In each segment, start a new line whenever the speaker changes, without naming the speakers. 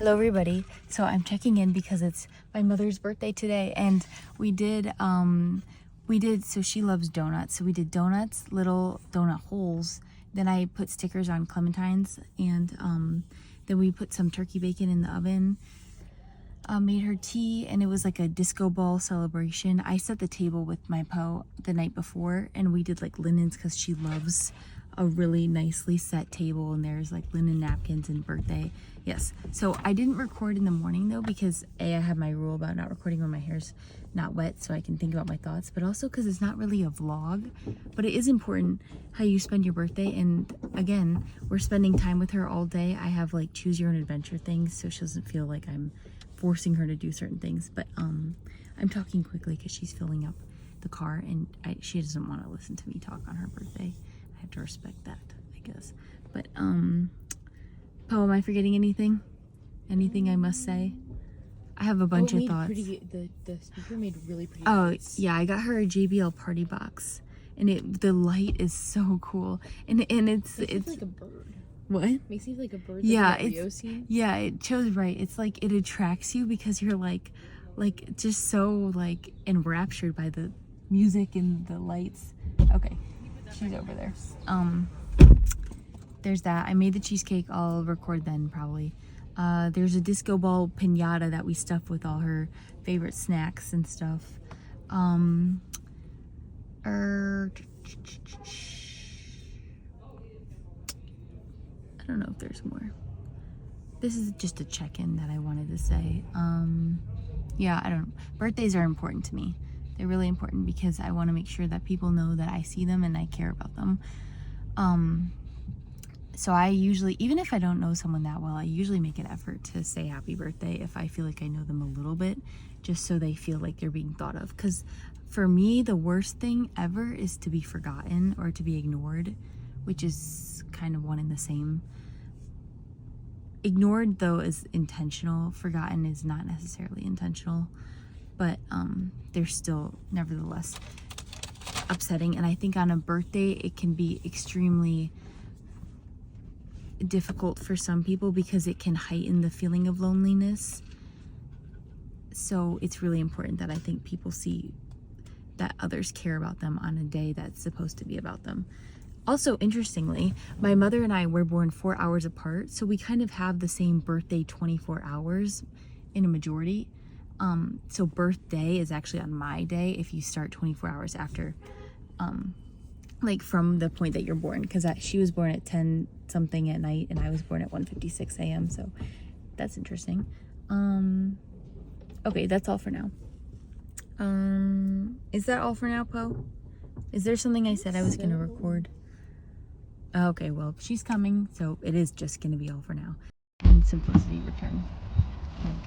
Hello everybody. So I'm checking in because it's my mother's birthday today, and we did so she loves donuts. So we did donuts, little donut holes. Then I put stickers on clementines, and then we put some turkey bacon in the oven. Made her tea, and it was like a disco ball celebration. I set the table with my Po the night before, and we did like linens because she loves a really nicely set table, and there's like linen napkins and birthday. Yes. So I didn't record in the morning though, because I have my rule about not recording when my hair's not wet, so I can think about my thoughts, but also because it's not really a vlog. But it is important how you spend your birthday, and again, we're spending time with her all day. I have like choose your own adventure things, so she doesn't feel like I'm forcing her to do certain things. But I'm talking quickly because she's filling up the car, and she doesn't want to listen to me talk on her birthday. I have to respect that, I guess. But Po, am I forgetting anything? Anything I must say? I have a bunch of thoughts.
The speaker made really pretty
lights. Yeah, I got her a JBL party box, and the light is so cool, and it's
like a bird.
What?
Makes you like a bird.
Yeah, it shows right. It's like it attracts you because you're like just so like enraptured by the music and the lights. Okay, she's over there. There's that. I made the cheesecake. I'll record then probably. There's a disco ball piñata that we stuffed with all her favorite snacks and stuff. I don't know if there's more. This is just a check-in that I wanted to say. Yeah, I don't know. Birthdays are important to me. They're really important because I want to make sure that people know that I see them and I care about them. So I usually, even if I don't know someone that well, I usually make an effort to say happy birthday if I feel like I know them a little bit, just so they feel like they're being thought of. Because for me, the worst thing ever is to be forgotten or to be ignored, which is kind of one and the same. Ignored, though, is intentional. Forgotten is not necessarily intentional, but they're still nevertheless upsetting. And I think on a birthday, it can be extremely difficult for some people because it can heighten the feeling of loneliness. So it's really important that I think people see that others care about them on a day that's supposed to be about them. Also, interestingly, my mother and I were born 4 hours apart, so we kind of have the same birthday 24 hours in a majority. So birthday is actually on my day if you start 24 hours after, like from the point that you're born, because she was born at 10 something at night and I was born at 1:56 a.m. So that's interesting. Okay, that's all for now. Is that all for now, Po? Is there something I said I was gonna record? Okay, well, she's coming, so it is just gonna be all for now. And simplicity return.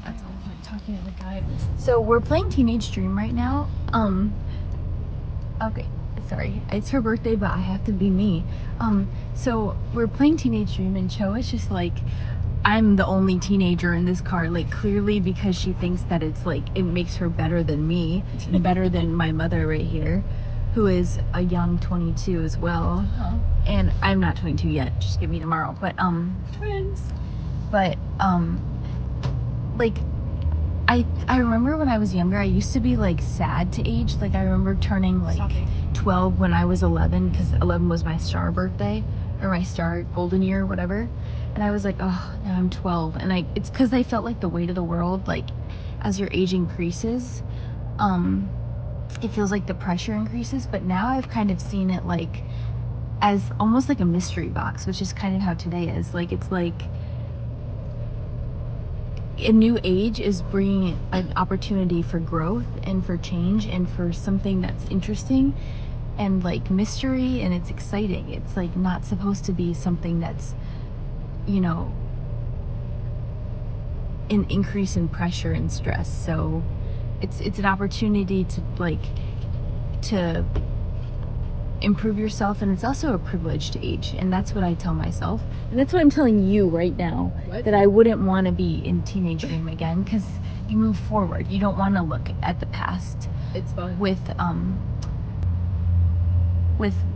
That's all. I'm talking to the guy. So we're playing Teenage Dream right now. Okay, sorry, it's her birthday, but I have to be me. So we're playing Teenage Dream, and Cho is just like, I'm the only teenager in this car, like clearly because she thinks that it's like it makes her better than me, better than my mother right here, who is a young 22 as well. And I'm not 22 yet, just give me tomorrow. But twins. But like I remember when I was younger, I used to be like sad to age. Like I remember turning like 12 when I was 11, because 11 was my star birthday, or my star golden year or whatever. And I was like, oh, now I'm 12. And it's because I felt like the weight of the world, like as your age increases, it feels like the pressure increases. But now I've kind of seen it like as almost like a mystery box, which is kind of how today is. Like it's like a new age is bringing an opportunity for growth and for change and for something that's interesting and like mystery, and it's exciting. It's like not supposed to be something that's, you know, an increase in pressure and stress. So it's an opportunity to improve yourself, and it's also a privilege to age, and that's what I tell myself, and that's what I'm telling you right now. What? That I wouldn't want to be in teenage dream again, because you move forward. You don't want to look at the past.
It's fun.
With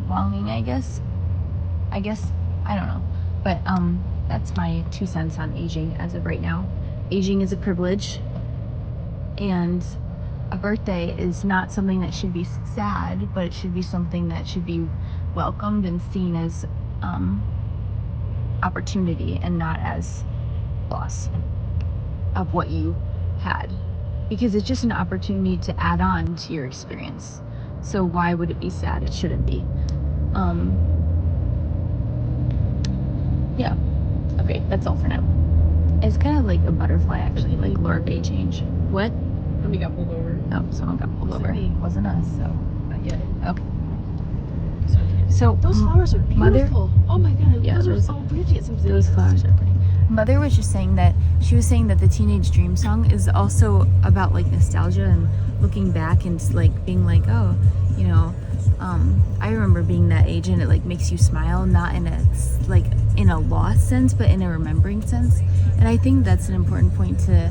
longing, I guess I don't know, but that's my 2 cents on aging as of right now. aging is a privilege, and a birthday is not something that should be sad, but it should be something that should be welcomed and seen as opportunity and not as loss of what you had, because it's just an opportunity to add on to your experience. So why would it be sad? It shouldn't be. Yeah. Okay, that's all for now. It's kind of like a butterfly, actually, like Lorbe change. What?
Somebody got pulled over.
Oh, someone got pulled over.
Me.
Wasn't us, so.
Not yet.
Okay. So
Those flowers are beautiful.
Mother,
Oh my god.
yeah,
those are so weird to get some
those flowers are pretty. Mother was just saying that she was saying that the Teenage Dream song is also about like nostalgia and looking back and like being like, oh, you know, I remember being that age, and it like makes you smile, not in a like in a lost sense, but in a remembering sense. And I think that's an important point to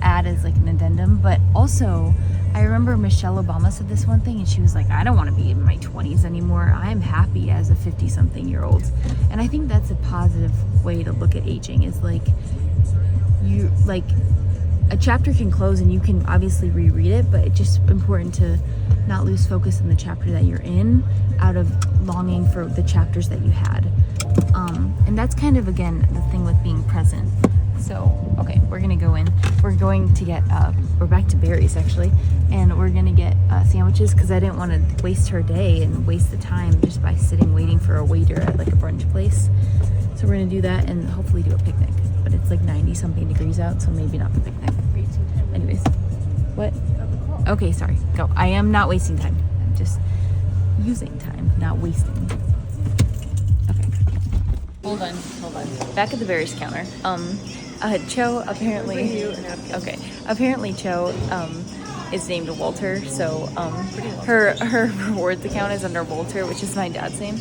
add as like an addendum. But also, I remember Michelle Obama said this one thing, and she was like, I don't want to be in my 20s anymore. I'm happy as a 50-something-year-old. And I think that's a positive way to look at aging, is like, you like, a chapter can close and you can obviously reread it, but it's just important to not lose focus on the chapter that you're in out of longing for the chapters that you had. And that's kind of, again, the thing with being present. So, okay, we're gonna go in. We're going to get, we're back to Barry's actually, and we're gonna get sandwiches, because I didn't want to waste her day and waste the time just by sitting waiting for a waiter at like a brunch place. So we're gonna do that and hopefully do a picnic. But it's like 90-something degrees out, so maybe not the picnic. Anyways, what? Okay, sorry, go. I am not wasting time. I'm just using time, not wasting. Okay. Hold on. Back at the Barry's counter. Cho apparently. Okay. Apparently Cho is named Walter, so her rewards account is under Walter, which is my dad's name,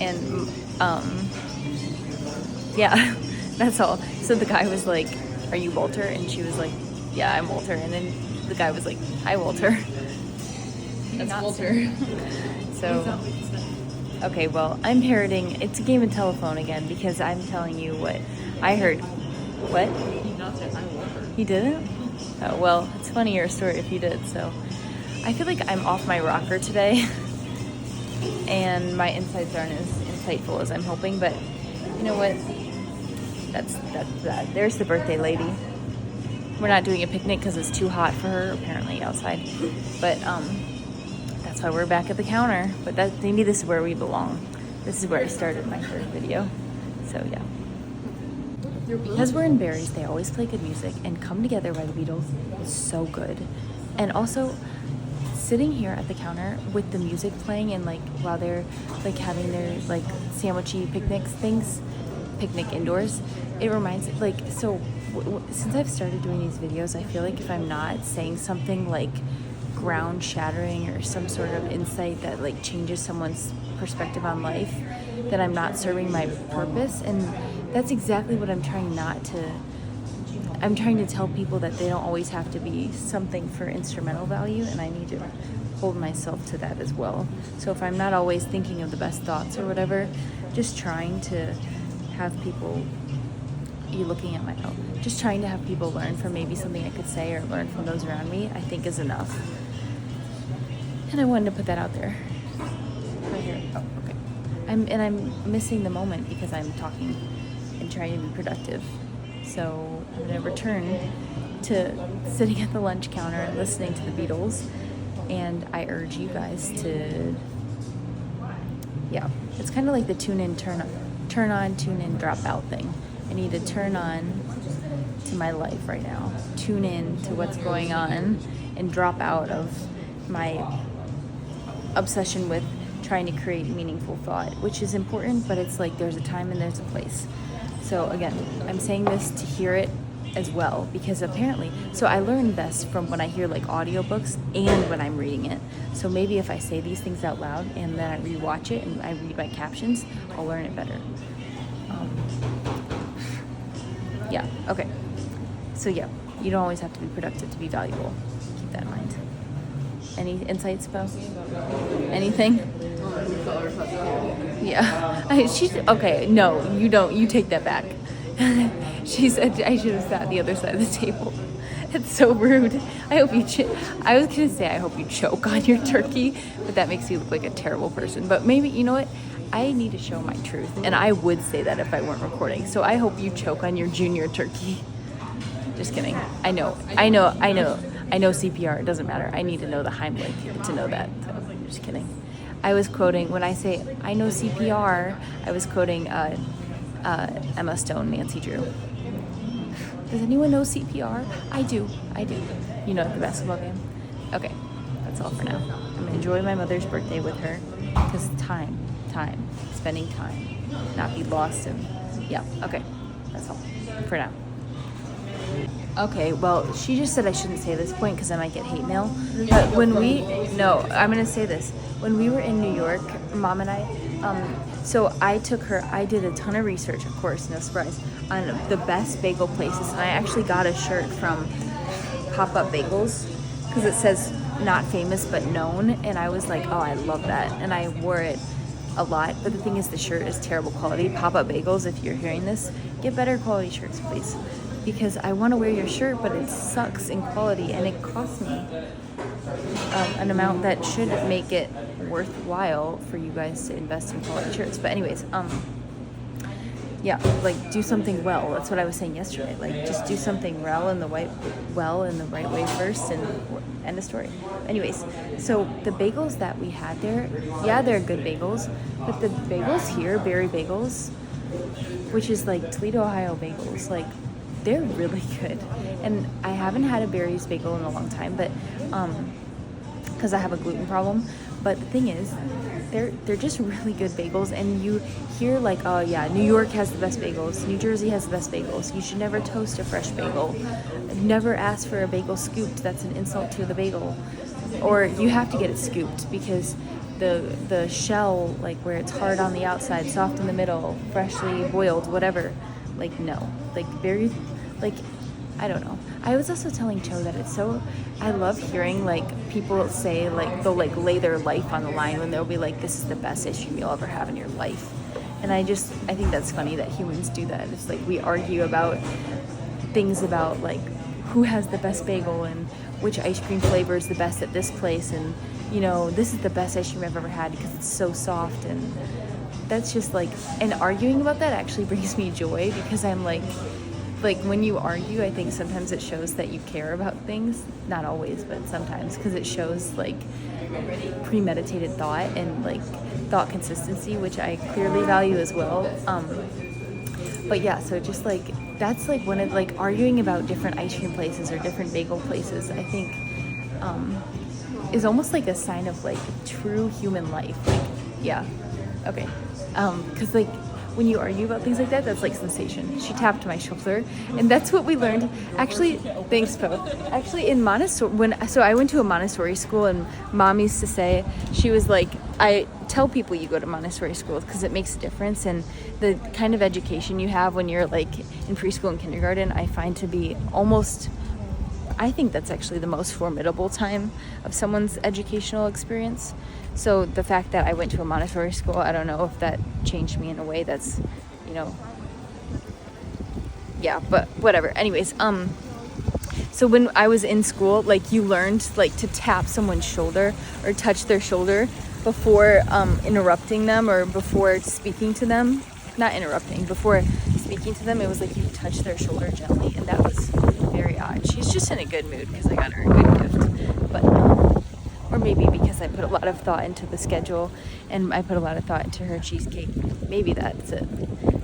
and yeah, that's all. So the guy was like, "Are you Walter?" And she was like, "Yeah, I'm Walter." And then the guy was like, "Hi, Walter."
That's Walter.
So. Okay, well, I'm parroting. It's a game of telephone again, because I'm telling you what I heard. What?
He not said I'm Walter.
He didn't? Oh, well, it's funnier story if he did, so. I feel like I'm off my rocker today, and my insights aren't as insightful as I'm hoping, but you know what? That's that. There's the birthday lady. We're not doing a picnic because it's too hot for her, apparently, outside. But, that's why we're back at the counter. But maybe this is where we belong. This is where I started my third video. So yeah. Because we're in Barry's, they always play good music, and Come Together by the Beatles is so good. And also, sitting here at the counter with the music playing and like while they're like having their like sandwichy picnic indoors, it reminds like so. Since I've started doing these videos, I feel like if I'm not saying something like ground shattering or some sort of insight that like changes someone's perspective on life, that I'm not serving my purpose. And that's exactly what I'm trying to tell people, that they don't always have to be something for instrumental value, and I need to hold myself to that as well. So if I'm not always thinking of the best thoughts or whatever, just trying to have people just trying to have people learn from maybe something I could say, or learn from those around me, I think is enough. And I wanted to put that out there. Right here. Oh, okay. I'm missing the moment because I'm talking and trying to be productive. So I'm gonna return to sitting at the lunch counter and listening to the Beatles. And I urge you guys to, yeah, it's kind of like the tune in, turn on, tune in, drop out thing. I need to turn on to my life right now, tune in to what's going on, and drop out of my obsession with trying to create meaningful thought, which is important, but it's like there's a time and there's a place. So again, I'm saying this to hear it as well, because apparently, so I learn best from when I hear like audiobooks and when I'm reading it. So maybe if I say these things out loud and then I rewatch it and I read my captions, I'll learn it better. Yeah, okay. So yeah, you don't always have to be productive to be valuable. Keep that in mind. Any insights, Bo? Anything? Yeah. She's okay. No, you don't. You take that back. She said I should have sat at the other side of the table. It's so rude. I hope you I was gonna say I hope you choke on your turkey, but that makes you look like a terrible person. But maybe, you know what? I need to show my truth, and I would say that if I weren't recording. So I hope you choke on your junior turkey. Just kidding. I know CPR. It doesn't matter. I need to know the Heimlich to know that. So, just kidding. I was quoting, when I say I know CPR, I was quoting Emma Stone, Nancy Drew. Does anyone know CPR? I do. You know, at the basketball game. Okay, that's all for now. I'm gonna enjoy my mother's birthday with her, because spending time, not be lost in, yeah, okay, that's all for now. Okay, well, she just said I shouldn't say this point because I might get hate mail. But I'm gonna say this. When we were in New York, Mom and I, so I did a ton of research, of course, no surprise, on the best bagel places. And I actually got a shirt from Pop-Up Bagels because it says not famous but known. And I was like, oh, I love that. And I wore it a lot. But the thing is, the shirt is terrible quality. Pop-Up Bagels, if you're hearing this, get better quality shirts, please. Because I want to wear your shirt, but it sucks in quality, and it costs me an amount that should make it worthwhile for you guys to invest in quality shirts. But anyways, yeah, like do something well. That's what I was saying yesterday. Like just do something well in the right way first, and end of story. Anyways, so the bagels that we had there, yeah, they're good bagels, but the bagels here, Berry Bagels, which is like Toledo, Ohio bagels, like they're really good. And I haven't had a Berry's bagel in a long time, but because I have a gluten problem. But the thing is, they're just really good bagels, and you hear like, oh yeah, New York has the best bagels, New Jersey has the best bagels, you should never toast a fresh bagel, never ask for a bagel scooped, that's an insult to the bagel, or you have to get it scooped because the shell, like where it's hard on the outside, soft in the middle, freshly boiled, whatever, like no, like very, like, I don't know. I was also telling Cho that I love hearing like people say like they'll like lay their life on the line when they'll be like, this is the best ice cream you'll ever have in your life. And I think that's funny that humans do that. It's like we argue about things about like who has the best bagel and which ice cream flavor is the best at this place, and you know, this is the best ice cream I've ever had because it's so soft. And that's just like, and arguing about that actually brings me joy because I'm like when you argue, I think sometimes it shows that you care about things. Not always, but sometimes, because it shows like premeditated thought and like thought consistency, which I clearly value as well. But yeah, so just like that's like one of like arguing about different ice cream places or different bagel places, I think is almost like a sign of like true human life. Like, yeah, okay, because like when you argue about things like that, that's like sensation. She tapped my shoulder, and that's what we learned. Actually, thanks, Po. Actually, in Montessori, so I went to a Montessori school, and Mom used to say, she was like, I tell people you go to Montessori schools because it makes a difference, and the kind of education you have when you're like in preschool and kindergarten, I find to be almost, I think that's actually the most formidable time of someone's educational experience. So the fact that I went to a Montessori school, I don't know if that changed me in a way that's, you know, yeah, but whatever. Anyways, so when I was in school, like you learned like to tap someone's shoulder or touch their shoulder before interrupting them or before speaking to them. Not interrupting, before speaking to them, it was like you touch their shoulder gently, and that was very odd. She's just in a good mood because I got her a good gift, but or maybe because I put a lot of thought into the schedule and I put a lot of thought into her cheesecake. Maybe that's it.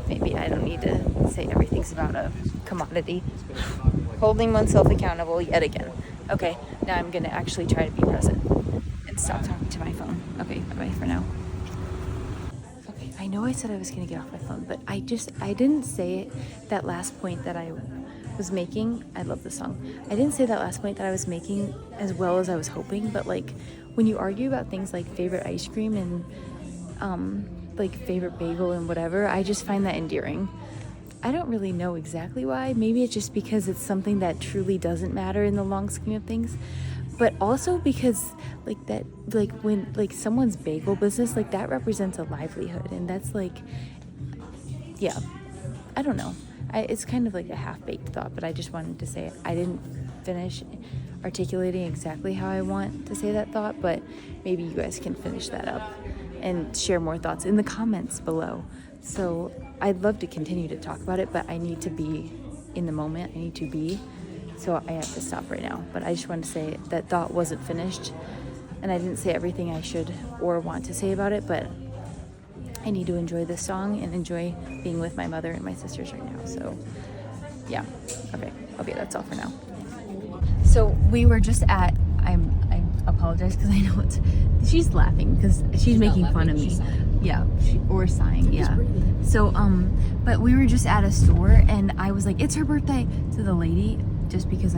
Maybe I don't need to say everything's about a commodity. Holding oneself accountable yet again. Okay, now I'm gonna actually try to be present and stop talking to my phone. Okay, bye-bye for now. Okay, I know I said I was gonna get off my phone, but I didn't say it, that last point that I was making. I love this song. I didn't say that last point that I was making as well as I was hoping, but like when you argue about things like favorite ice cream and like favorite bagel and whatever, I just find that endearing. I don't really know exactly why. Maybe it's just because it's something that truly doesn't matter in the long scheme of things, but also because like that, like when like someone's bagel business, like that represents a livelihood, and that's like, yeah, I don't know. it's kind of like a half-baked thought, but I just wanted to say it. I didn't finish articulating exactly how I want to say that thought, but maybe you guys can finish that up and share more thoughts in the comments below. So I'd love to continue to talk about it, but I need to be in the moment. I need to be, so I have to stop right now. But I just wanted to say that thought wasn't finished, and I didn't say everything I should or want to say about it, but I need to enjoy this song and enjoy being with my mother and my sisters right now. So yeah, okay, that's all for now. So we were just at, I apologize because I know she's laughing because she's making fun of me. Yeah, or sighing, yeah. So, but we were just at a store and I was like, it's her birthday to the lady, just because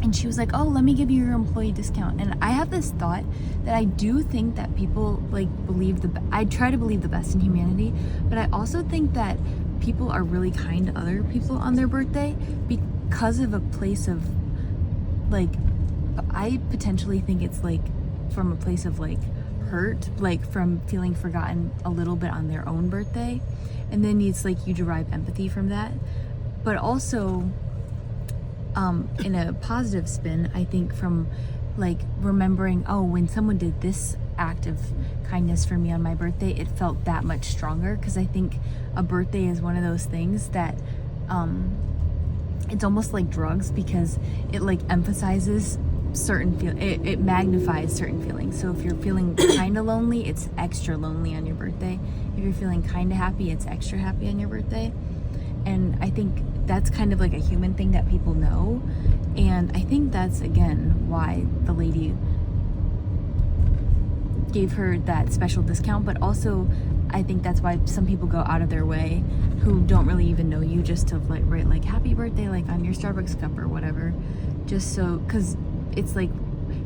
and she was like, oh, let me give you your employee discount. And I have this thought that I do think that people like I try to believe the best in humanity, but I also think that people are really kind to other people on their birthday because of a place of like, I potentially think it's like from a place of like hurt, like from feeling forgotten a little bit on their own birthday. And then it's like you derive empathy from that. But also, in a positive spin, I think from like remembering, oh, when someone did this act of kindness for me on my birthday, it felt that much stronger. Because I think a birthday is one of those things that it's almost like drugs, because it like emphasizes certain it magnifies certain feelings. So if you're feeling kind of lonely, it's extra lonely on your birthday. If you're feeling kind of happy, it's extra happy on your birthday. And I think that's kind of like a human thing that people know. And I think that's, again, why the lady gave her that special discount. But also, I think that's why some people go out of their way who don't really even know you, just to like write like happy birthday like on your Starbucks cup or whatever. Just so, because it's like,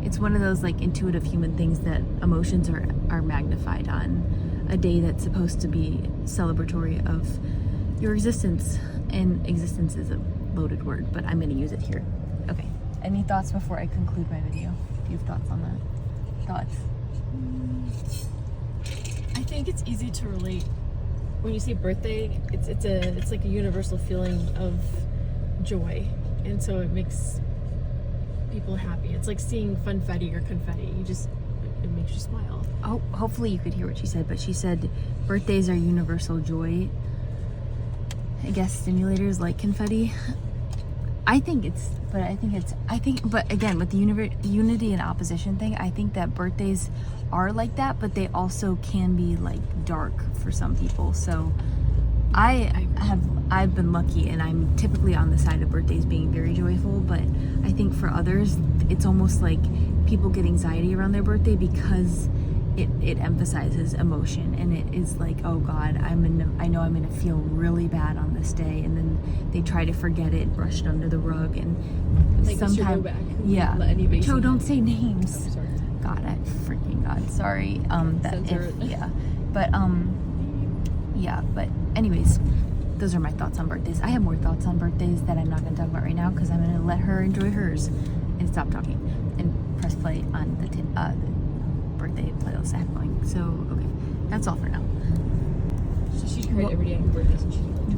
it's one of those like intuitive human things that emotions are magnified on a day that's supposed to be celebratory of your existence. And existence is a loaded word, but I'm going to use it here. Okay. Any thoughts before I conclude my video? Do you have thoughts on that? Thoughts?
I think it's easy to relate. When you say birthday, it's like a universal feeling of joy, and so it makes people happy. It's like seeing funfetti or confetti. It makes you smile.
Oh, hopefully you could hear what she said, but she said birthdays are universal joy. I guess stimulators like confetti. But again, with the unity and opposition thing, I think that birthdays are like that, but they also can be like dark for some people. So I've been lucky, and I'm typically on the side of birthdays being very joyful, but I think for others, it's almost like people get anxiety around their birthday because it emphasizes emotion, and it is like, oh God, I know I'm gonna feel really bad on this day, and then they try to forget it and brush it under the rug, and sometimes, yeah. Joe, don't say names.
Oh, sorry.
God, sorry. But anyways, those are my thoughts on birthdays. I have more thoughts on birthdays that I'm not gonna talk about right now because I'm gonna let her enjoy hers and stop talking and press play on the birthday playlist I have going. So, okay, that's all for now.
So she cried every day on her birthday.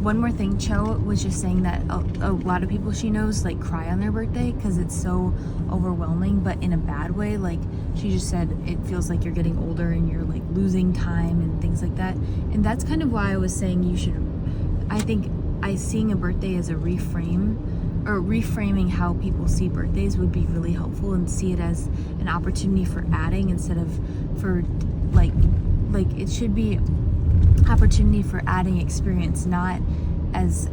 One more thing, Cho was just saying that a lot of people she knows like cry on their birthday because it's so overwhelming, but in a bad way. Like she just said, it feels like you're getting older and you're like losing time and things like that. And that's kind of why I was saying seeing a birthday as a reframing how people see birthdays would be really helpful, and see it as an opportunity for adding instead of for like it should be opportunity for adding experience, not as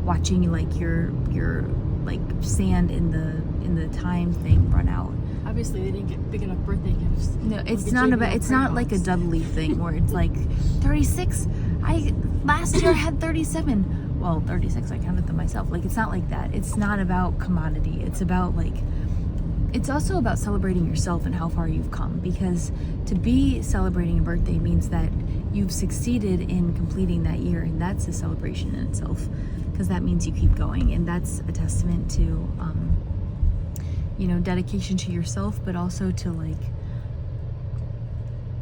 watching like your like sand in the time thing run out.
Obviously they didn't get big enough birthday gifts.
No, it's not like a Dudley thing where it's like 36. Last year I had 37. Well, 36, I counted them myself. Like, it's not like that. It's not about commodity. It's about like, it's also about celebrating yourself and how far you've come, because to be celebrating a birthday means that you've succeeded in completing that year, and that's a celebration in itself, because that means you keep going, and that's a testament to dedication to yourself, but also to like,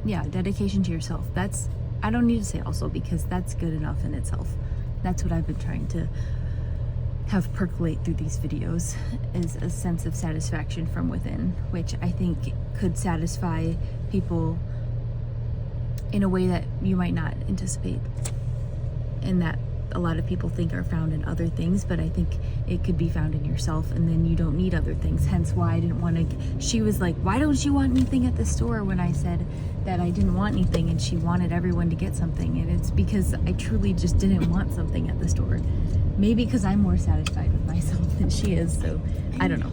yeah, dedication to yourself. I don't need to say also, because that's good enough in itself. That's what I've been trying to have percolate through these videos, is a sense of satisfaction from within, which I think could satisfy people in a way that you might not anticipate, and that a lot of people think are found in other things, but I think it could be found in yourself, and then you don't need other things. Hence why I didn't want to. She was like, why don't you want anything at the store, when I said that I didn't want anything, and she wanted everyone to get something. And it's because I truly just didn't want something at the store. Maybe because I'm more satisfied with myself than she is, so I don't know.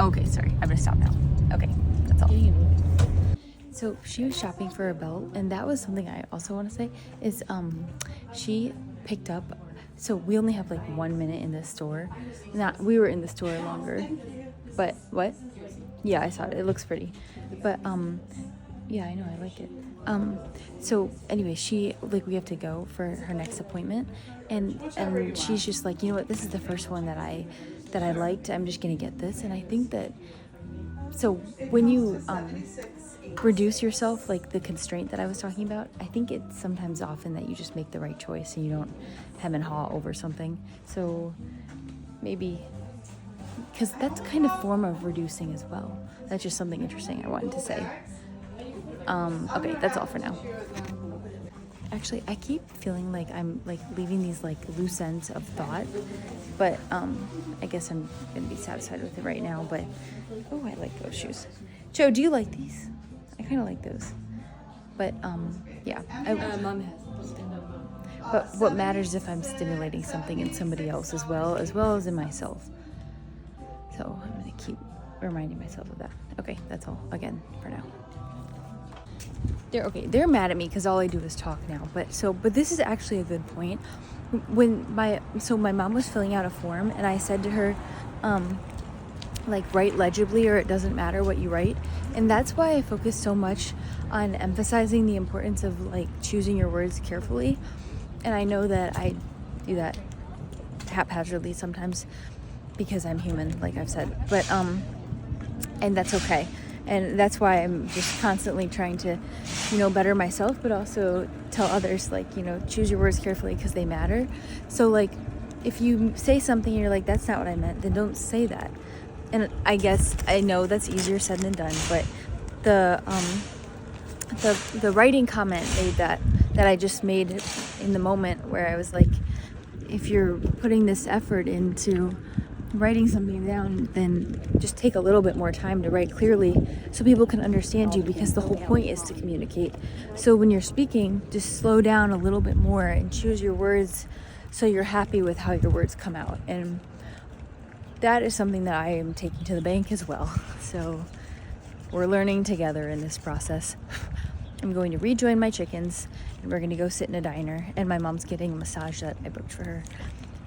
Okay, sorry, I'm gonna stop now. Okay, that's all. So she was shopping for a belt, and that was something I also want to say is she picked up, so we only have like 1 minute in the store. We were in the store longer, but what? Yeah, I saw it. It looks pretty, but yeah, I know, I like it. So anyway, we have to go for her next appointment, and she's just like, you know what, this is the first one that I liked. I'm just gonna get this. And I think that, so when you reduce yourself, like the constraint that I was talking about, I think it's sometimes often that you just make the right choice and you don't hem and haw over something. So maybe, because that's kind of form of reducing as well. That's just something interesting I wanted to say. Okay, that's all for now. Actually, I keep feeling like I'm like leaving these like loose ends of thought, but I guess I'm gonna be satisfied with it right now. But oh, I like those shoes. Joe, do you like these? I kind of like those. But yeah.
Mom has.
But what matters if I'm stimulating something in somebody else as well as in myself. So I'm gonna keep reminding myself of that. Okay, that's all again for now. They're mad at me because all I do is talk now. But this is actually a good point. When my mom was filling out a form, and I said to her, like, write legibly or it doesn't matter what you write. And that's why I focus so much on emphasizing the importance of like choosing your words carefully. And I know that I do that haphazardly sometimes because I'm human, like I've said. But and that's okay. And that's why I'm just constantly trying to, better myself, but also tell others, like, choose your words carefully because they matter. So, like, if you say something and you're like, that's not what I meant, then don't say that. And I guess I know that's easier said than done, but the writing comment made that I just made in the moment, where I was like, if you're putting this effort into writing something down, then just take a little bit more time to write clearly so people can understand you, because the whole point is to communicate. So when you're speaking, just slow down a little bit more and choose your words so you're happy with how your words come out. And that is something that I am taking to the bank as well. So we're learning together in this process. I'm going to rejoin my chickens, and we're going to go sit in a diner, and my mom's getting a massage that I booked for her,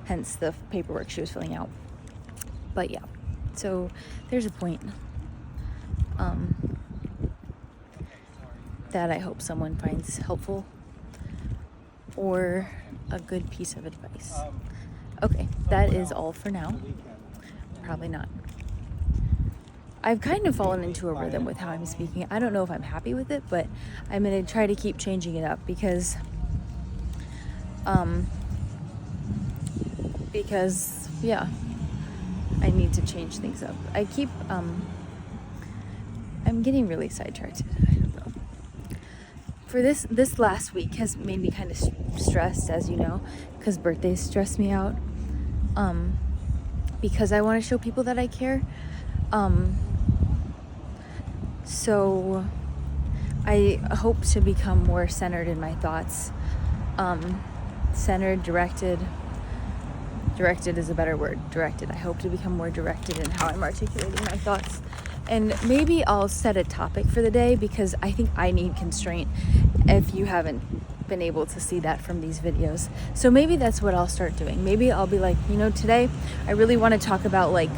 hence the paperwork she was filling out. But yeah, so there's a point that I hope someone finds helpful or a good piece of advice. Okay, that is all for now. Probably not. I've kind of fallen into a rhythm with how I'm speaking. I don't know if I'm happy with it, but I'm going to try to keep changing it up because yeah, I need to change things up. I keep, I'm getting really sidetracked. I don't know. For this last week has made me kind of stressed, as you know, because birthdays stress me out. Because I want to show people that I care. So I hope to become more centered in my thoughts. Centered, directed is a better word. Directed. I hope to become more directed in how I'm articulating my thoughts. And maybe I'll set a topic for the day, because I think I need constraint, if you haven't been able to see that from these videos. So maybe that's what I'll start doing. Maybe I'll be like, today I really want to talk about like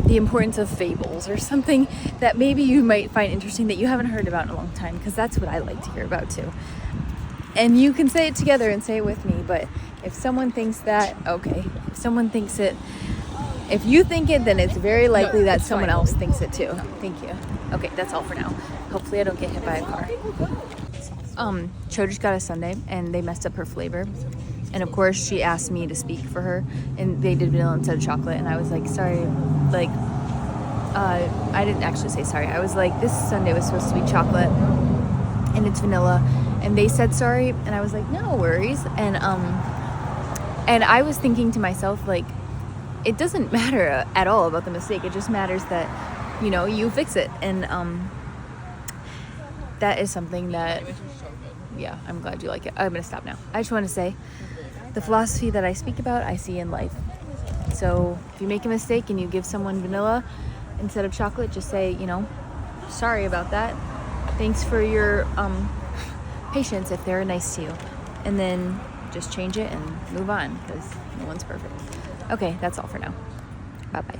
the importance of fables, or something that maybe you might find interesting that you haven't heard about in a long time, because that's what I like to hear about too. And you can say it together and say it with me, but if someone thinks that, okay. If someone thinks it, if you think it, then it's very likely that someone else thinks it too. Thank you. Okay, that's all for now. Hopefully I don't get hit by a car. Cho just got a sundae, and they messed up her flavor. And of course, she asked me to speak for her, and they did vanilla instead of chocolate. And I was like, sorry, like, I didn't actually say sorry. I was like, this Sunday was supposed to be chocolate, and it's vanilla. And they said sorry, and I was like, no worries. And I was thinking to myself, like, it doesn't matter at all about the mistake. It just matters that, you know, you fix it. And that is something that, yeah, I'm glad you like it. I'm gonna stop now. I just want to say, the philosophy that I speak about, I see in life. So if you make a mistake and you give someone vanilla instead of chocolate, just say, you know, sorry about that. Thanks for your patience if they're nice to you. And then just change it and move on, because no one's perfect. Okay, that's all for now. Bye-bye.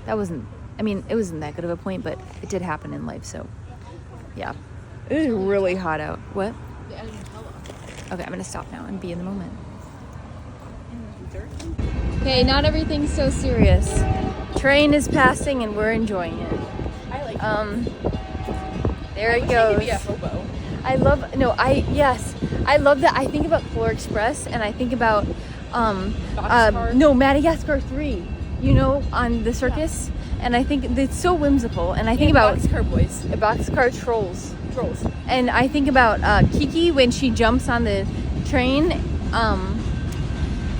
That wasn't, I mean, it wasn't that good of a point, but it did happen in life, so yeah. It is really hot out. What? Okay, I'm gonna stop now and be in the moment. Okay, not everything's so serious. Train is passing and we're enjoying it.
I like
There it goes.
be a hobo.
I love that. I think about Polar Express, and I think about Madagascar 3, you know, on the circus. And I think it's so whimsical. And I think about
Boxcar Boys.
Boxcar Trolls. And I think about Kiki when she jumps on the train.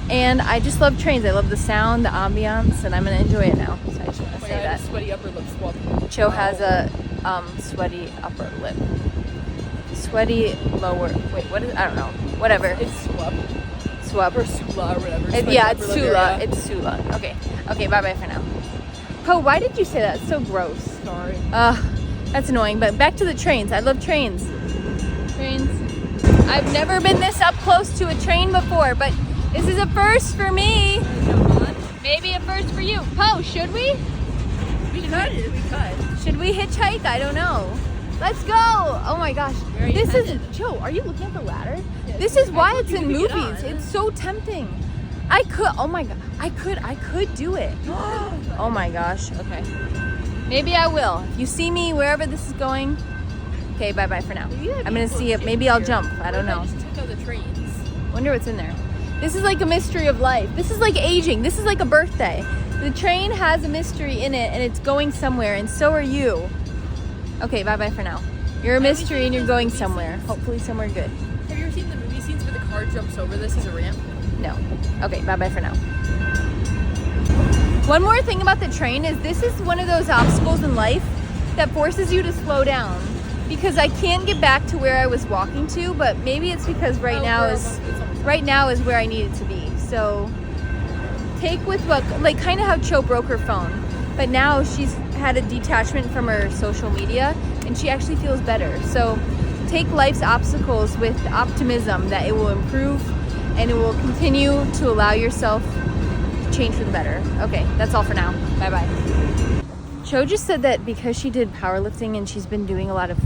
And I just love trains. I love the sound, the ambiance, and I'm gonna enjoy it now. So I just want to say that.
Sweaty upper lip swab.
Cho has a sweaty upper lip. Sweaty lower. Wait, what is? I don't know. Whatever.
It's swab.
Swab
Or Sula or whatever.
it's Sula. It's Sula. Okay. Okay. Bye bye for now. Po, why did you say that? It's so gross.
Sorry.
That's annoying. But back to the trains. I love trains. Trains. I've never been this up close to a train before, but this is a first for me. Maybe a first for you. Po, should we?
We could.
Should we hitchhike? I don't know. Let's go. Oh my gosh. This is Joe, are you looking at the ladder?
Yes.
This is why it's in
You could get
movies.
on.
It's so tempting. I could do it. Oh my gosh. Okay. Maybe I will. If you see me wherever this is going. Okay, bye-bye for now. I'm gonna see it. Maybe I'll jump. I don't know.
Just check out the trains.
Wonder what's in there. This is like a mystery of life. This is like aging. This is like a birthday. The train has a mystery in it, and it's going somewhere, and so are you. Okay, bye-bye for now. You're a mystery and you're going somewhere. Hopefully somewhere good.
Have you ever seen the movie scenes where the car jumps over this as a ramp?
No. Okay, bye-bye for now. One more thing about the train is this is one of those obstacles in life that forces you to slow down, because I can't get back to where I was walking to, but maybe it's because right now is where I need it to be. So take with what, like kind of how Cho broke her phone, but now she's had a detachment from her social media and she actually feels better. So take life's obstacles with optimism that it will improve and it will continue to allow yourself to change for the better. Okay, that's all for now. Bye-bye. Cho just said that because she did powerlifting and she's been doing a lot of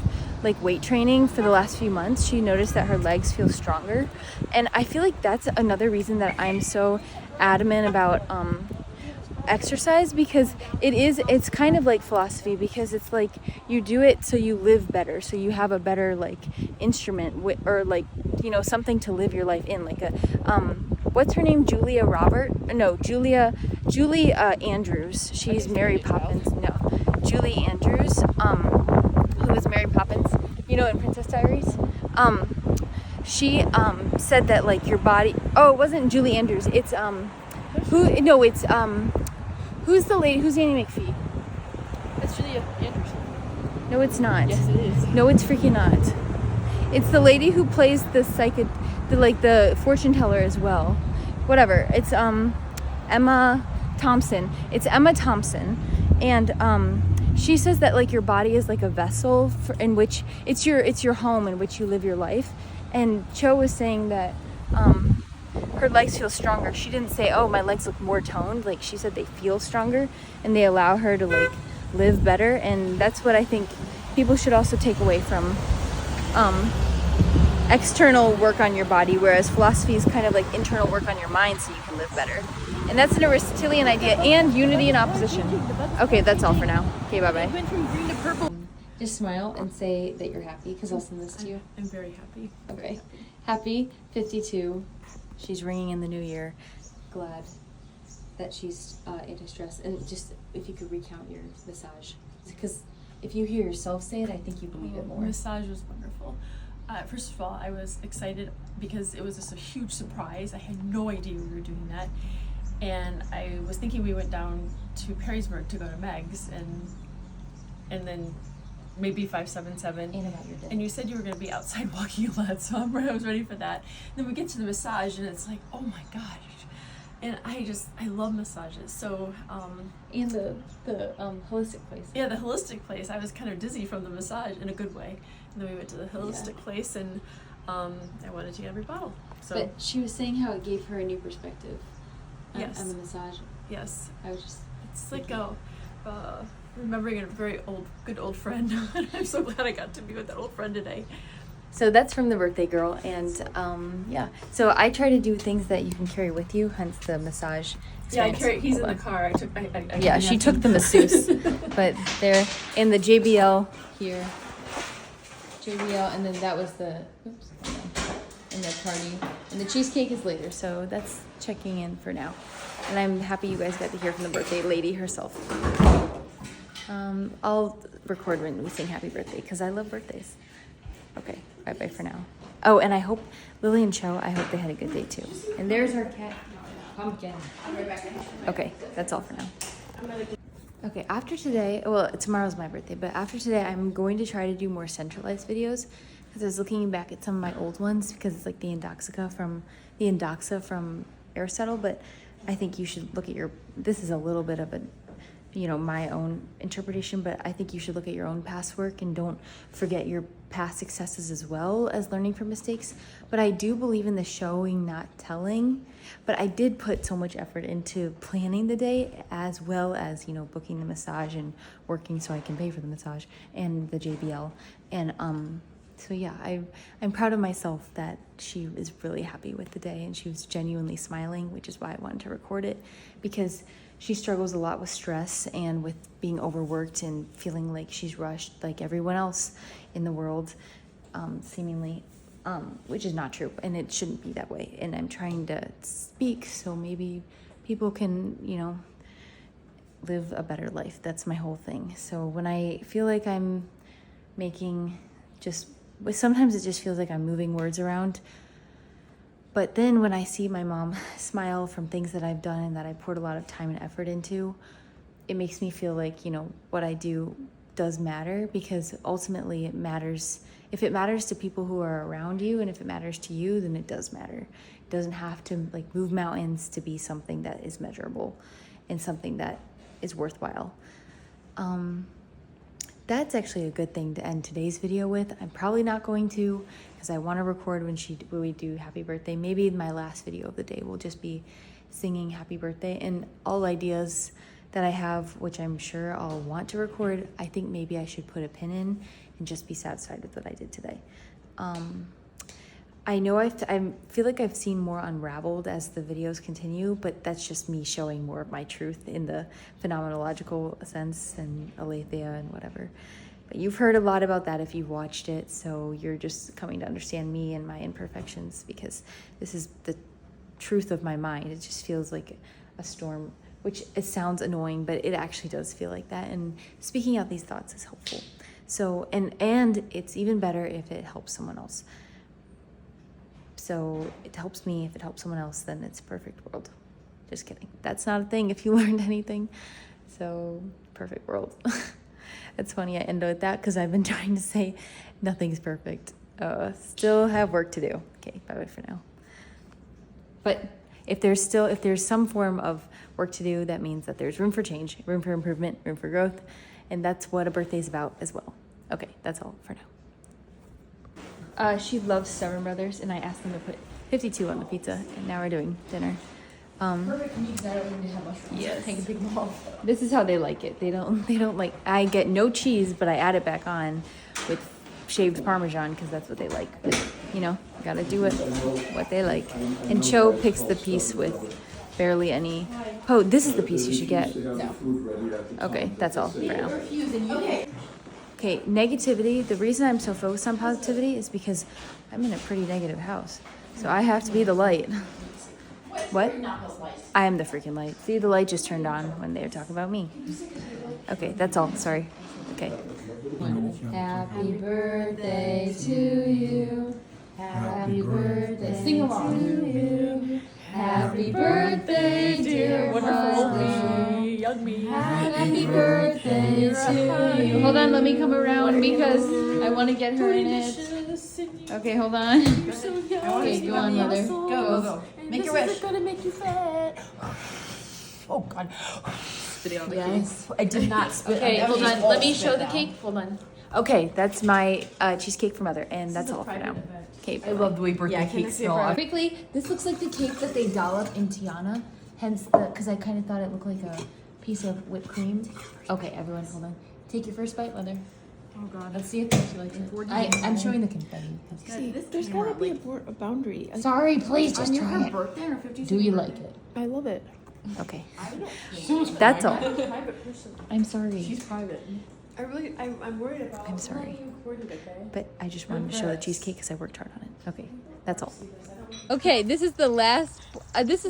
like weight training for the last few months, she noticed that her legs feel stronger. And I feel like that's another reason that I'm so adamant about exercise, because it's kind of like philosophy, because it's like you do it so you live better, so you have a better like instrument or like, you know, something to live your life in, like a what's her name, Julie Andrews, she's Mary Poppins. Julie Andrews, who is Mary Poppins, you know, in Princess Diaries. She said that like your body, it wasn't Julie Andrews, it's who's the lady, who's Annie McPhee?
That's Julia Anderson.
No, it's not.
Yes, it is.
No, it's freaking not. It's the lady who plays the fortune teller as well. Whatever. It's Emma Thompson. It's Emma Thompson, and she says that like your body is like a vessel in which it's your home in which you live your life. And Cho was saying that her legs feel stronger. She didn't say, oh, my legs look more toned. Like, she said they feel stronger and they allow her to like live better. And that's what I think people should also take away from external work on your body, whereas philosophy is kind of like internal work on your mind so you can live better. And that's an Aristotelian idea, and unity and opposition. Okay, that's all for now. Okay, bye-bye.
It went from green to purple.
Just smile and say that you're happy, because I'll send this to you.
I'm very happy.
Okay. Happy 52 She's ringing in the new year. Glad that she's anti-stress. And just, if you could recount your massage. Because if you hear yourself say it, I think you believe it more.
Massage was wonderful. First of all, I was excited because it was just a huge surprise. I had no idea we were doing that. And I was thinking we went down to Perrysburg to go to Meg's and then maybe 577.
And about your day.
And you said you were going to be outside walking a lot, so I was ready for that. Then we get to the massage and it's like, oh my gosh. And I love massages. So,
and the holistic place.
yeah, the holistic place. I was kind of dizzy from the massage in a good way. And then we went to the holistic place and I wanted to get every bottle. So.
But she was saying how it gave her a new perspective
Yes.
on the massage.
Yes.
I was just...
It's like remembering a very good old friend. I'm so glad I got to be with that old friend today.
So that's from the birthday girl, and yeah. So I try to do things that you can carry with you, hence the massage.
Yeah,
experience.
he's in the car.
Yeah, she took the masseuse, but they're in the JBL here. JBL, and then that was the in the party, and the cheesecake is later. So that's checking in for now, and I'm happy you guys got to hear from the birthday lady herself. I'll record when we sing happy birthday because I love birthdays. Okay, bye-bye for now. Oh, and I hope Lily and Cho, I hope they had a good day too. And there's our cat, Pumpkin. Okay, that's all for now. Okay, after today, well, tomorrow's my birthday, but after today, I'm going to try to do more centralized videos because I was looking back at some of my old ones because it's like the Indoxa from Aristotle, but I think you should look at this is a little bit of a, my own interpretation, but I think you should look at your own past work and don't forget your past successes as well as learning from mistakes. But I do believe in the showing, not telling. But I did put so much effort into planning the day as well as, booking the massage and working so I can pay for the massage and the JBL. And so yeah, I'm proud of myself that she was really happy with the day and she was genuinely smiling, which is why I wanted to record it, because she struggles a lot with stress and with being overworked and feeling like she's rushed like everyone else in the world, seemingly, which is not true, and it shouldn't be that way. And I'm trying to speak so maybe people can, live a better life. That's my whole thing. So when I feel like I'm sometimes it just feels like I'm moving words around. But then when I see my mom smile from things that I've done and that I poured a lot of time and effort into, it makes me feel like, what I do does matter, because ultimately it matters. If it matters to people who are around you and if it matters to you, then it does matter. It doesn't have to move mountains to be something that is measurable and something that is worthwhile. That's actually a good thing to end today's video with. I'm probably not going to, because I want to record when we do happy birthday. Maybe my last video of the day will just be singing happy birthday, and all ideas that I have, which I'm sure I'll want to record, I think maybe I should put a pin in and just be satisfied with what I did today. I know I feel like I've seen more unraveled as the videos continue, but that's just me showing more of my truth in the phenomenological sense and aletheia and whatever. But you've heard a lot about that if you've watched it, so you're just coming to understand me and my imperfections, because this is the truth of my mind. It just feels like a storm, which it sounds annoying, but it actually does feel like that. And speaking out these thoughts is helpful. So, and it's even better if it helps someone else. So it helps me. If it helps someone else, then it's a perfect world. Just kidding. That's not a thing if you learned anything. So perfect world. It's funny I end with that because I've been trying to say nothing's perfect. Still have work to do. Okay, bye-bye for now. But if there's some form of work to do, that means that there's room for change, room for improvement, room for growth. And that's what a birthday is about as well. Okay, that's all for now. She loves Stubborn Brothers, and I asked them to put 52 on the pizza, and now we're doing dinner.
Perfect for me because I don't need to have mushrooms.
Yes.
Take a big bowl.
This is how they like it. They don't like, I get no cheese, but I add it back on with shaved Parmesan because that's what they like. But, gotta do what they like. And Cho picks the piece with barely any. Oh, this is the piece you should get.
No.
Okay, that's all for now. Okay, negativity. The reason I'm so focused on positivity is because I'm in a pretty negative house. So I have to be the light. What? I am the freaking light. See, the light just turned on when they were talking about me. Okay, that's all. Sorry. Okay. Happy birthday to you. Happy birthday. Sing along. To you. Happy birthday, dear wonderful
young me.
Happy birthday to you. Hold on, let me come around because I want to get her in it. Okay, hold on. Okay, go on, mother. Go.
Make your wish.
Gonna make you fat.
Oh God.
Spitting on the cake.
I did not spit.
Okay, hold on.
All
Let me
spit
show the
now.
cake. Hold on. Okay, that's my cheesecake for mother, and that's all for now. Okay.
I love the way birthday cakes smell.
Quickly, this looks like the cake that they dollop in Tiana. Hence the, because I kind of thought it looked like a piece of whipped cream. Okay, everyone, hold on. Take your first bite, mother.
Oh God.
Let's see if she likes it. I'm showing the confetti.
See, there's gotta be a boundary.
Sorry, please just
On
try
your
it.
birthday or 50th?
Do you like it?
I love it.
Okay. That's all.
Private person.
I'm sorry.
She's private.
I'm worried about.
I'm sorry.
how you recorded it, okay?
But I just wanted to show the cheesecake because I worked hard on it. Okay, that's all. Okay, this is the last.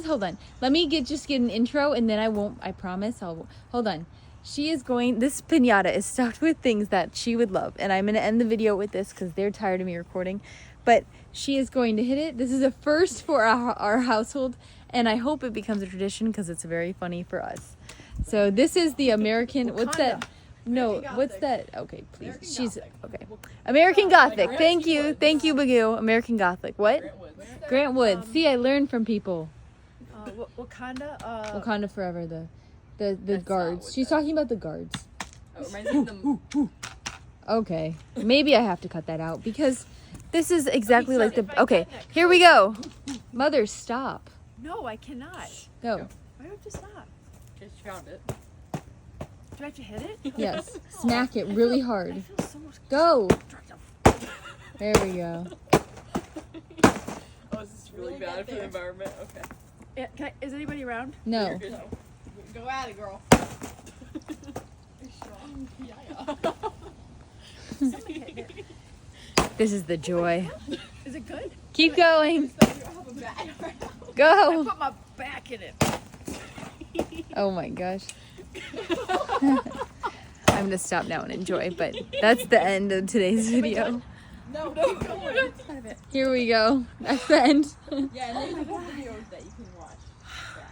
Hold on. Let me just get an intro, and then I promise. Hold on. She is going. This piñata is stuffed with things that she would love, and I'm gonna end the video with this because they're tired of me recording. But she is going to hit it. This is a first for our household, and I hope it becomes a tradition because it's very funny for us. So this is the American. What's that? No, what's that? Okay, please. She's okay. American Gothic. Thank you, Bagoo. American Gothic. What? Grant Woods. See, I learned from people.
Wakanda.
Wakanda forever. The guards. She's talking about the guards.
Oh, it reminds me of them.
Okay, maybe I have to cut that out because this is exactly like the. Okay, here we go. Mother, stop.
No, I cannot.
Go.
Why do I have to stop?
Just found it.
Do I have to hit it?
Yes. Smack it really
I
hard.
feel so much.
Go. There we go.
Oh, this is really bad for the environment. Okay.
Yeah, is anybody around?
No.
Go at it, girl.
This is the joy.
Is it good?
Keep going.
I
Go.
put my back in it.
Oh my gosh. I'm gonna stop now and enjoy, but that's the end of today's video.
No, keep going.
Here we go. That's the end.
Yeah, and there's videos that you can watch.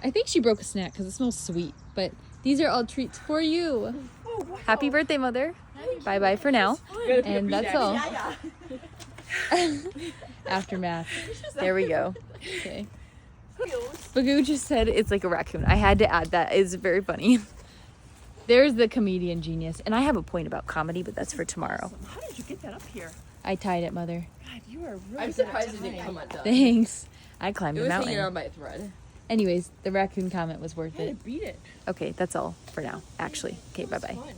I think she broke a snack because it smells sweet, but these are all treats for you.
Oh, wow.
Happy birthday, mother. Bye bye for now. And that's all. Aftermath. There we go. Okay. Bagoo just said it's like a raccoon. I had to add that. It's very funny. There's the comedian genius. And I have a point about comedy, but that's for tomorrow.
How did you get that up here?
I tied it, mother.
God, you are really
I'm
good
surprised
at
it didn't
tying.
come undone.
Thanks. I climbed
It
the
was hanging
mountain.
on by a thread.
Anyways, the raccoon comment was worth
I had
it.
to beat it.
Okay, that's all for now, actually. Okay, bye-bye.
Fun.